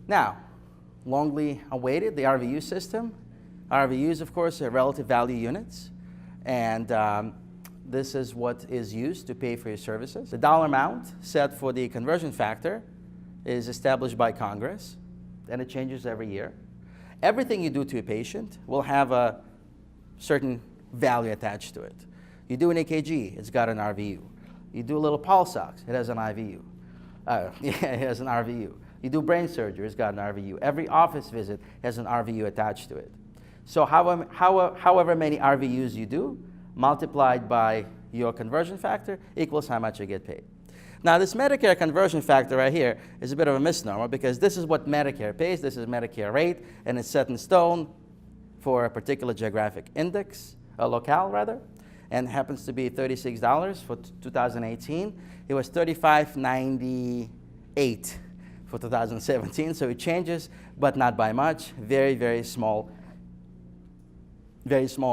Now, longly awaited, the RVU system. RVUs, of course, are relative value units, and this is what is used to pay for your services. The dollar amount set for the conversion factor is established by Congress, and it changes every year. Everything you do to a patient will have a certain value attached to it. You do an EKG, it's got an RVU. You do a little pulse ox, it has an IVU. It has an RVU. You do brain surgery, it's got an RVU. Every office visit has an RVU attached to it. So however many RVUs you do, multiplied by your conversion factor, equals how much you get paid. Now, this Medicare conversion factor right here is a bit of a misnomer because this is what Medicare pays. This is Medicare rate, and it's set in stone for a particular geographic index, a locale rather, and happens to be $36 for 2018. It was $35.98 for 2017, so it changes, but not by much. Very, very small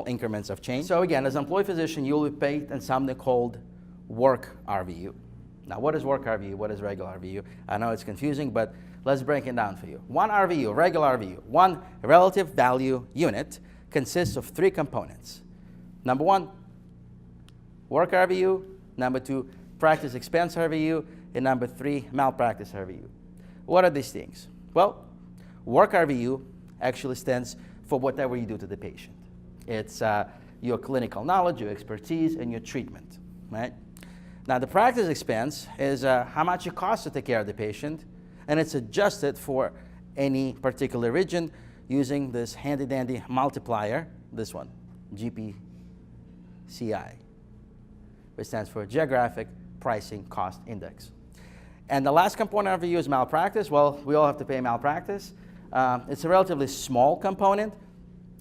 increments of change. So again, as an employee physician, you'll be paid in something called work RVU. Now, what is work RVU? What is regular RVU? I know it's confusing, but let's break it down for you. One RVU, regular RVU, one relative value unit, consists of three components. Number one, work RVU. Number two, practice expense RVU. And number three, malpractice RVU. What are these things? Well, work RVU actually stands for whatever you do to the patient. It's your clinical knowledge, your expertise, and your treatment, right? Now, the practice expense is how much it costs to take care of the patient, and it's adjusted for any particular region using this handy-dandy multiplier, this one, GPCI, which stands for Geographic Pricing Cost Index. And the last component of RVU is malpractice. Well, we all have to pay malpractice. It's a relatively small component.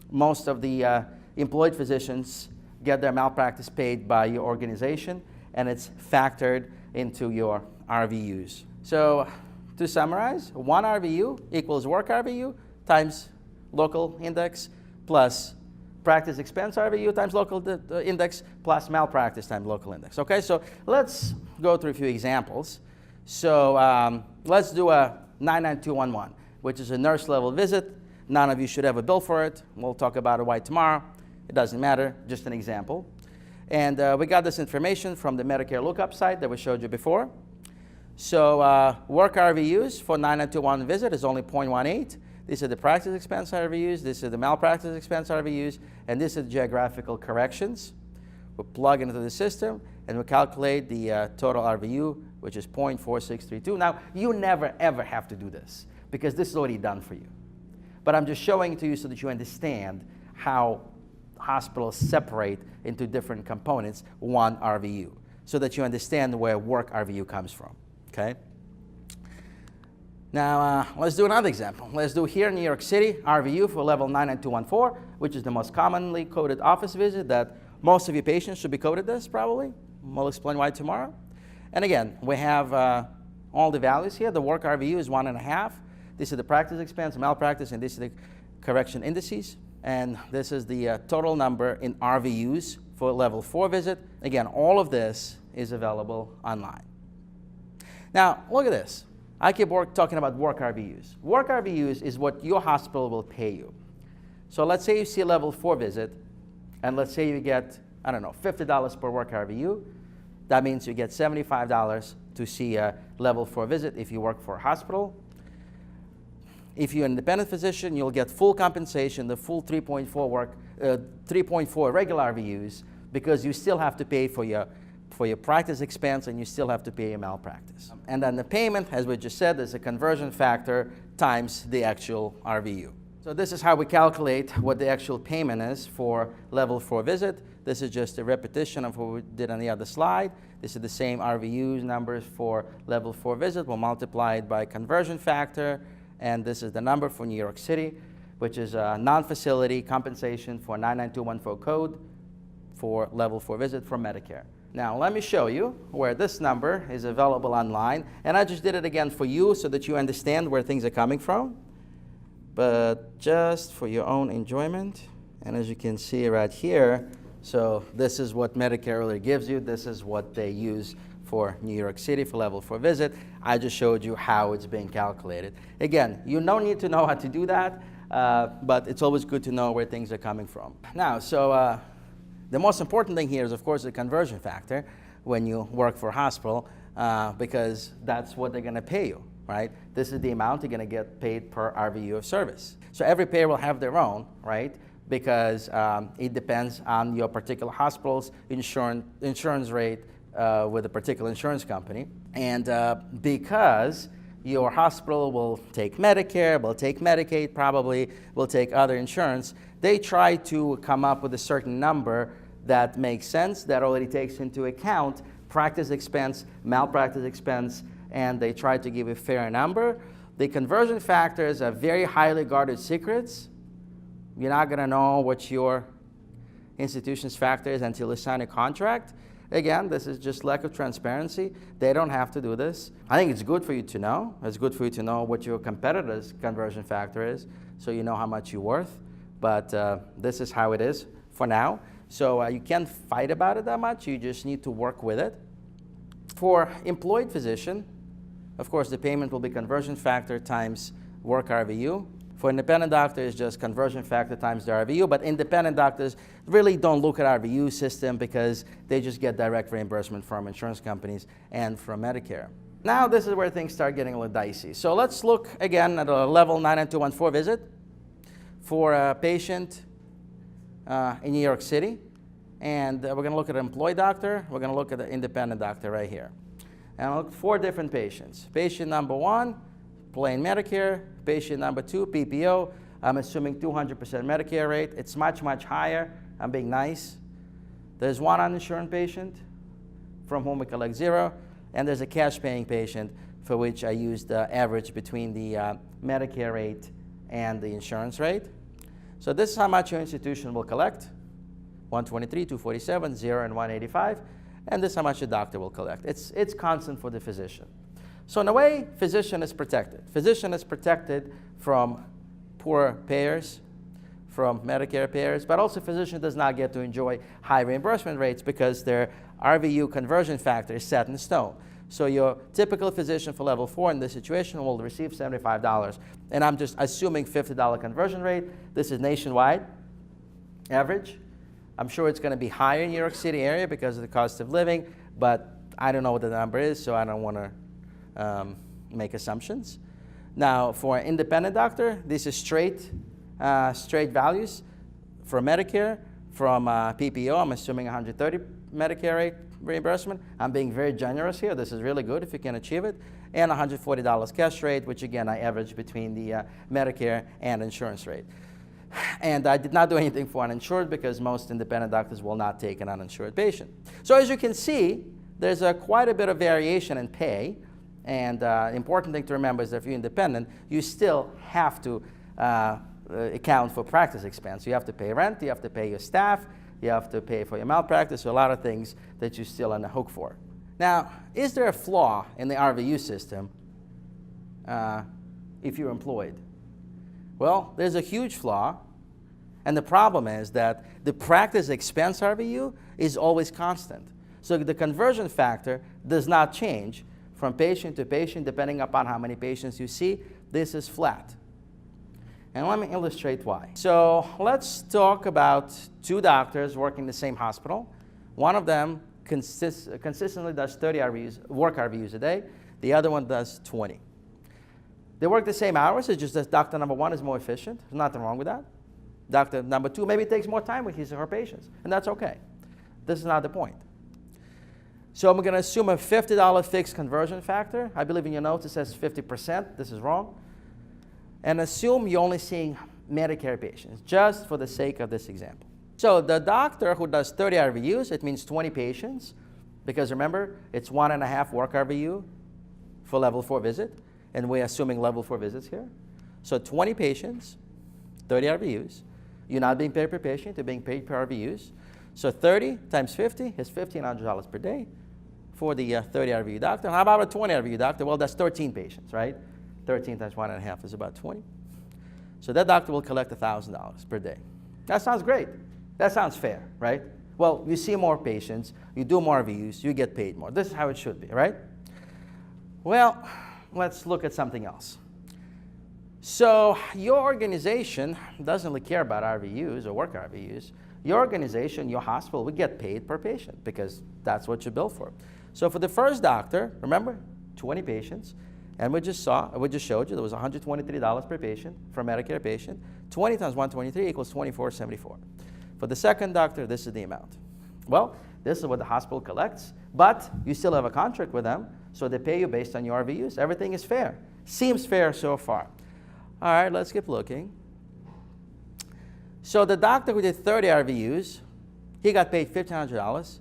Most of the employed physicians get their malpractice paid by your organization, and it's factored into your RVUs. So to summarize, one RVU equals work RVU times local index plus practice expense RVU times local index plus malpractice times local index. Okay, so let's go through a few examples. So let's do a 99211, which is a nurse level visit. None of you should have a bill for it. We'll talk about it why tomorrow. It doesn't matter, just an example. And we got this information from the Medicare lookup site that we showed you before. So work RVUs for 99211 visit is only 0.18. These are the practice expense RVUs. This is the malpractice expense RVUs. And this is geographical corrections. We plug into the system, and we calculate the total RVU, which is 0.4632. Now, you never, ever have to do this because this is already done for you. But I'm just showing it to you so that you understand how hospitals separate into different components one RVU, so that you understand where work RVU comes from, okay? Now, let's do another example. Let's do here in New York City, RVU for level 99214, which is the most commonly coded office visit that most of your patients should be coded this, probably. We'll explain why tomorrow. And again, we have all the values here. The work RVU is 1.5. This is the practice expense, malpractice, and this is the correction indices. And this is the total number in RVUs for level 4 visit. Again, all of this is available online. Now, look at this. I keep talking about work RVUs. Work RVUs is what your hospital will pay you. So let's say you see a level 4 visit, and let's say you get, I don't know, $50 per work RVU. That means you get $75 to see a level 4 visit if you work for a hospital. If you're an independent physician, you'll get full compensation, the full 3.4 regular RVUs, because you still have to pay for your practice expense, and you still have to pay your malpractice. And then the payment, as we just said, is a conversion factor times the actual RVU. So this is how we calculate what the actual payment is for level 4 visit. This is just a repetition of what we did on the other slide. This is the same RVUs numbers for level 4 visit. We'll multiply it by conversion factor. And this is the number for New York City, which is a non-facility compensation for 99214 code for level 4 visit for Medicare. Now, let me show you where this number is available online. And I just did it again for you so that you understand where things are coming from, but just for your own enjoyment. And as you can see right here, so this is what Medicare really gives you. This is what they use for New York City for level 4 visit. I just showed you how it's being calculated. Again, you don't need to know how to do that, but it's always good to know where things are coming from. Now, so the most important thing here is, of course, the conversion factor when you work for a hospital, because that's what they're going to pay you, right? This is the amount you're going to get paid per RVU of service. So every payer will have their own, right? Because it depends on your particular hospital's insurance rate with a particular insurance company. And because your hospital will take Medicare, will take Medicaid, probably will take other insurance, they try to come up with a certain number that makes sense, that already takes into account practice expense, malpractice expense, and they try to give a fair number. The conversion factors are very highly guarded secrets. You're not going to know what your institution's factor is until you sign a contract. Again, this is just lack of transparency. They don't have to do this. I think it's good for you to know. It's good for you to know what your competitor's conversion factor is, so you know how much you're worth. But this is how it is for now. So you can't fight about it that much. You just need to work with it. For employed physician, of course, the payment will be conversion factor times work RVU. For independent doctor, it's just conversion factor times the RVU, but independent doctors really don't look at RVU system because they just get direct reimbursement from insurance companies and from Medicare. Now this is where things start getting a little dicey. So let's look again at a level 99214 visit for a patient in New York City. And we're going to look at an employed doctor. We're going to look at the independent doctor right here. And I'll look at 4 different patients. Patient number 1, plain Medicare. Patient number 2, PPO. I'm assuming 200% Medicare rate. It's much, much higher. I'm being nice. There's one uninsured patient from whom we collect 0. And there's a cash paying patient for which I used the average between the Medicare rate and the insurance rate. So this is how much your institution will collect. 123, 247, 0, and 185. And this is how much the doctor will collect. It's constant for the physician. So in a way, physician is protected. Physician is protected from poor payers, from Medicare payers, but also physician does not get to enjoy high reimbursement rates because their RVU conversion factor is set in stone. So your typical physician for level 4 in this situation will receive $75. And I'm just assuming $50 conversion rate. This is nationwide average. I'm sure it's going to be higher in New York City area because of the cost of living, but I don't know what the number is, so I don't want to make assumptions. Now, for an independent doctor, this is straight values. For Medicare, from PPO, I'm assuming 130 Medicare rate reimbursement. I'm being very generous here. This is really good if you can achieve it. And $140 cash rate, which again, I average between the Medicare and insurance rate. And I did not do anything for uninsured because most independent doctors will not take an uninsured patient. So as you can see, there's quite a bit of variation in pay. And important thing to remember is that if you're independent, you still have to account for practice expense. You have to pay rent, you have to pay your staff, you have to pay for your malpractice, so a lot of things that you're still on the hook for. Now, is there a flaw in the RVU system if you're employed? Well, there's a huge flaw, and the problem is that the practice expense RVU is always constant. So the conversion factor does not change from patient to patient depending upon how many patients you see. This is flat. And let me illustrate why. So let's talk about 2 doctors working in the same hospital. One of them consistently does 30 RVUs, work RVUs a day. The other one does 20. They work the same hours, it's just that doctor number 1 is more efficient. There's nothing wrong with that. Doctor number 2 maybe takes more time with his or her patients, and that's okay. This is not the point. So I'm going to assume a $50 fixed conversion factor. I believe in your notes it says 50%. This is wrong. And assume you're only seeing Medicare patients, just for the sake of this example. So the doctor who does 30 RVUs, it means 20 patients, because remember, it's 1.5 work RVU for level 4 visit. And we're assuming level 4 visits here. So 20 patients, 30 RVUs. You're not being paid per patient, you're being paid per RVUs. So 30 times 50 is $1,500 per day for the 30 RVU doctor. How about a 20 RVU doctor? Well, that's 13 patients, right? 13 times 1.5 is about 20. So that doctor will collect $1,000 per day. That sounds great. That sounds fair, right? Well, you see more patients, you do more RVUs, you get paid more. This is how it should be, right? Well, let's look at something else. So your organization doesn't really care about RVUs or work RVUs. Your organization, your hospital, would get paid per patient because that's what you bill for. So for the first doctor, remember, 20 patients, and we just showed you there was $123 per patient for a Medicare patient. 20 times 123 equals $24.74. For the second doctor, this is the amount. Well, this is what the hospital collects, but you still have a contract with them, so they pay you based on your RVUs. Everything is fair. Seems fair so far. All right, let's keep looking. So the doctor who did 30 RVUs, he got paid $1,500,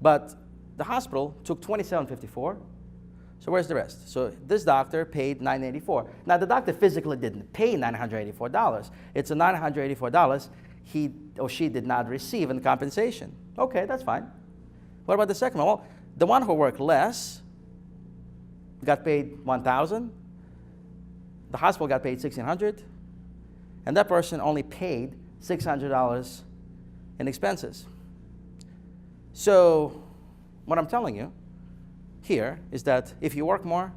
but the hospital took $2,754. So where's the rest? So this doctor paid $984. Now the doctor physically didn't pay $984. It's a $984 he or she did not receive in compensation. Okay, that's fine. What about the second one? Well, the one who worked less got paid $1,000. The hospital got paid $1,600, and that person only paid $600 in expenses. So what I'm telling you here is that if you work more,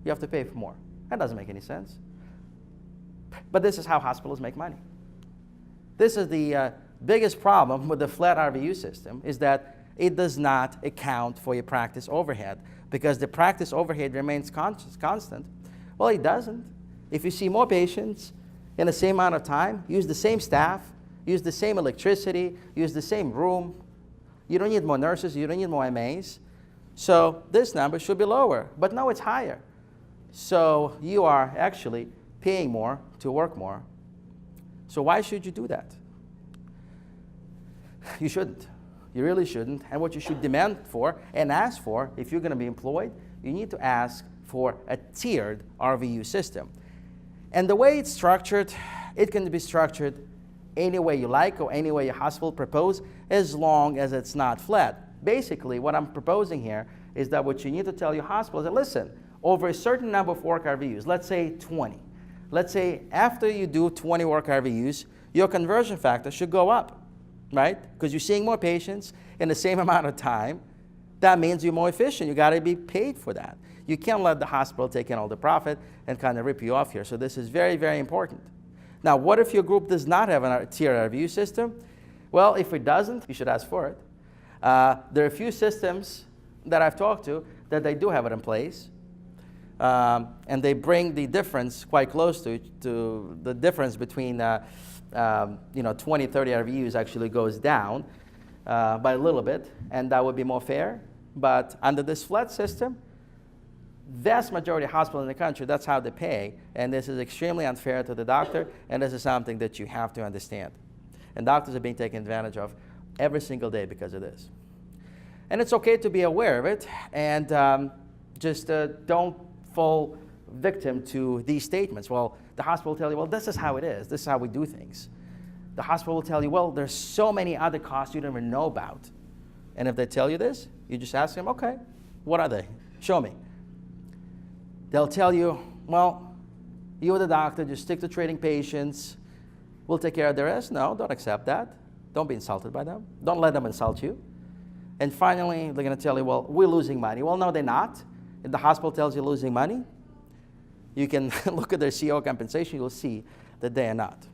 you have to pay for more. That doesn't make any sense. But this is how hospitals make money. This is the biggest problem with the flat RVU system, is that it does not account for your practice overhead because the practice overhead remains constant. Well, it doesn't. If you see more patients in the same amount of time, use the same staff, use the same electricity, use the same room, you don't need more nurses, you don't need more MAs. So this number should be lower, but no, it's higher. So you are actually paying more to work more. So why should you do that? You shouldn't. You really shouldn't. And what you should demand for and ask for, if you're going to be employed, you need to ask for a tiered RVU system. And the way it's structured, it can be structured any way you like or any way your hospital propose, as long as it's not flat. Basically, what I'm proposing here is that what you need to tell your hospital is that, listen, over a certain number of work RVUs, let's say 20. Let's say after you do 20 work RVUs, your conversion factor should go up, right? Because you're seeing more patients in the same amount of time. That means you're more efficient. You got to be paid for that. You can't let the hospital take in all the profit and kind of rip you off here. So this is very, very important. Now, what if your group does not have a tiered RVU system? Well, if it doesn't, you should ask for it. There are a few systems that I've talked to that they do have it in place. And they bring the difference quite close to the difference between 20, 30 RVUs actually goes down by a little bit, and that would be more fair. But under this flat system, vast majority of hospitals in the country, that's how they pay, and this is extremely unfair to the doctor, and this is something that you have to understand. And doctors are being taken advantage of every single day because of this. And it's okay to be aware of it, and just don't fall victim to these statements. Well, the hospital will tell you, well, this is how it is. This is how we do things. The hospital will tell you, well, there's so many other costs you don't even know about. And if they tell you this, you just ask them, okay, what are they? Show me. They'll tell you, well, you're the doctor, just stick to treating patients. We'll take care of the rest. No, don't accept that. Don't be insulted by them. Don't let them insult you. And finally, they're going to tell you, well, we're losing money. Well, no, they're not. If the hospital tells you losing money, you can look at their CO compensation, you'll see that they are not.